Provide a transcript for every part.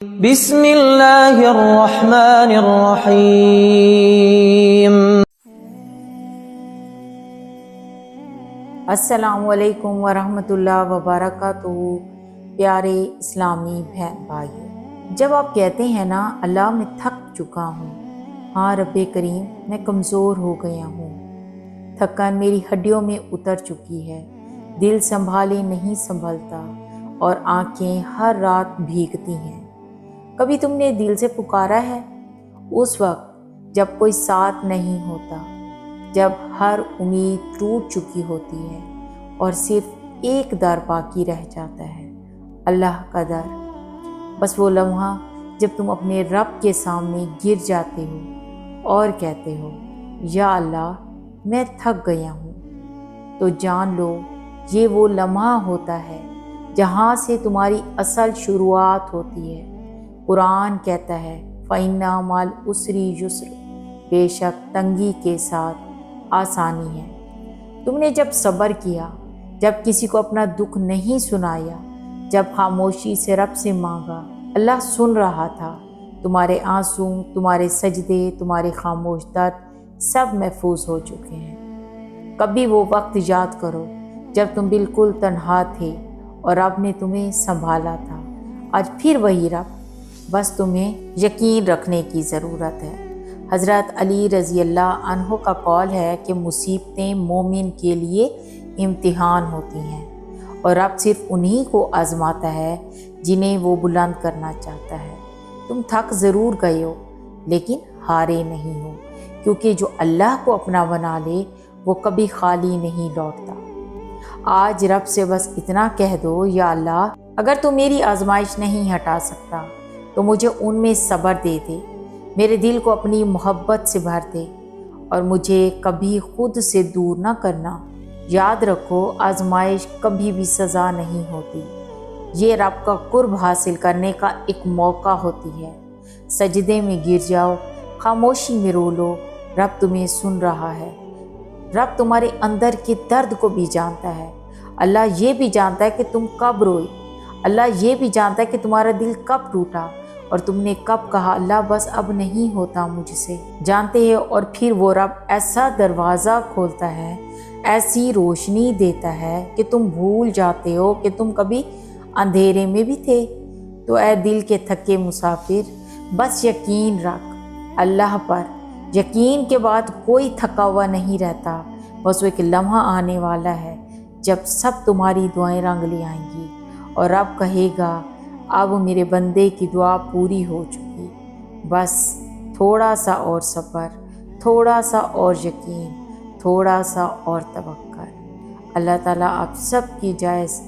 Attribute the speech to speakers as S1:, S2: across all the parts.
S1: بسم اللہ الرحمن الرحیم۔
S2: السلام علیکم ورحمۃ اللہ وبرکاتہ۔ پیارے اسلامی بہن بھائیو، جب آپ کہتے ہیں نا اللہ میں تھک چکا ہوں، ہاں رب کریم میں کمزور ہو گیا ہوں، تھکن میری ہڈیوں میں اتر چکی ہے، دل سنبھالے نہیں سنبھلتا اور آنکھیں ہر رات بھیگتی ہیں۔ کبھی تم نے دل سے پکارا ہے؟ اس وقت جب کوئی ساتھ نہیں ہوتا، جب ہر امید ٹوٹ چکی ہوتی ہے اور صرف ایک در باقی رہ جاتا ہے، اللہ کا در۔ بس وہ لمحہ جب تم اپنے رب کے سامنے گر جاتے ہو اور کہتے ہو یا اللہ میں تھک گیا ہوں، تو جان لو یہ وہ لمحہ ہوتا ہے جہاں سے تمہاری اصل شروعات ہوتی ہے۔ قرآن کہتا ہے فَإِنَّ مَعَ الْعُسْرِ يُسْرًا، بے شک تنگی کے ساتھ آسانی ہے۔ تم نے جب صبر کیا، جب کسی کو اپنا دکھ نہیں سنایا، جب خاموشی سے رب سے مانگا، اللہ سن رہا تھا۔ تمہارے آنسو، تمہارے سجدے، تمہارے خاموش درد سب محفوظ ہو چکے ہیں۔ کبھی وہ وقت یاد کرو جب تم بالکل تنہا تھے اور رب نے تمہیں سنبھالا تھا۔ آج پھر وہی رب، بس تمہیں یقین رکھنے کی ضرورت ہے۔ حضرت علی رضی اللہ عنہ کا قول ہے کہ مصیبتیں مومن کے لیے امتحان ہوتی ہیں اور رب صرف انہی کو آزماتا ہے جنہیں وہ بلند کرنا چاہتا ہے۔ تم تھک ضرور گئے ہو لیکن ہارے نہیں ہو، کیونکہ جو اللہ کو اپنا بنا لے وہ کبھی خالی نہیں لوٹتا۔ آج رب سے بس اتنا کہہ دو یا اللہ اگر تو میری آزمائش نہیں ہٹا سکتا تو مجھے ان میں صبر دے دے، میرے دل کو اپنی محبت سے بھر دے اور مجھے کبھی خود سے دور نہ کرنا۔ یاد رکھو آزمائش کبھی بھی سزا نہیں ہوتی، یہ رب کا قرب حاصل کرنے کا ایک موقع ہوتی ہے۔ سجدے میں گر جاؤ، خاموشی میں رو لو، رب تمہیں سن رہا ہے۔ رب تمہارے اندر کے درد کو بھی جانتا ہے۔ اللہ یہ بھی جانتا ہے کہ تم کب روئے، اللہ یہ بھی جانتا ہے کہ تمہارا دل کب ٹوٹا اور تم نے کب کہا اللہ بس اب نہیں ہوتا مجھ سے۔ جانتے ہیں اور پھر وہ رب ایسا دروازہ کھولتا ہے، ایسی روشنی دیتا ہے کہ تم بھول جاتے ہو کہ تم کبھی اندھیرے میں بھی تھے۔ تو اے دل کے تھکے مسافر، بس یقین رکھ اللہ پر۔ یقین کے بعد کوئی تھکا ہوا نہیں رہتا، بس وہ ایک لمحہ آنے والا ہے جب سب تمہاری دعائیں رنگ لے آئیں گی اور رب کہے گا اب میرے بندے کی دعا پوری ہو چکی، بس تھوڑا سا اور صبر، تھوڑا سا اور یقین، تھوڑا سا اور توکل۔ اللہ تعالیٰ آپ سب کی جائز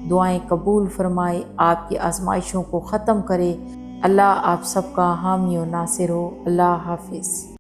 S2: دعائیں قبول فرمائے، آپ کی آزمائشوں کو ختم کرے۔ اللہ آپ سب کا حامی و ناصر ہو۔ اللہ حافظ۔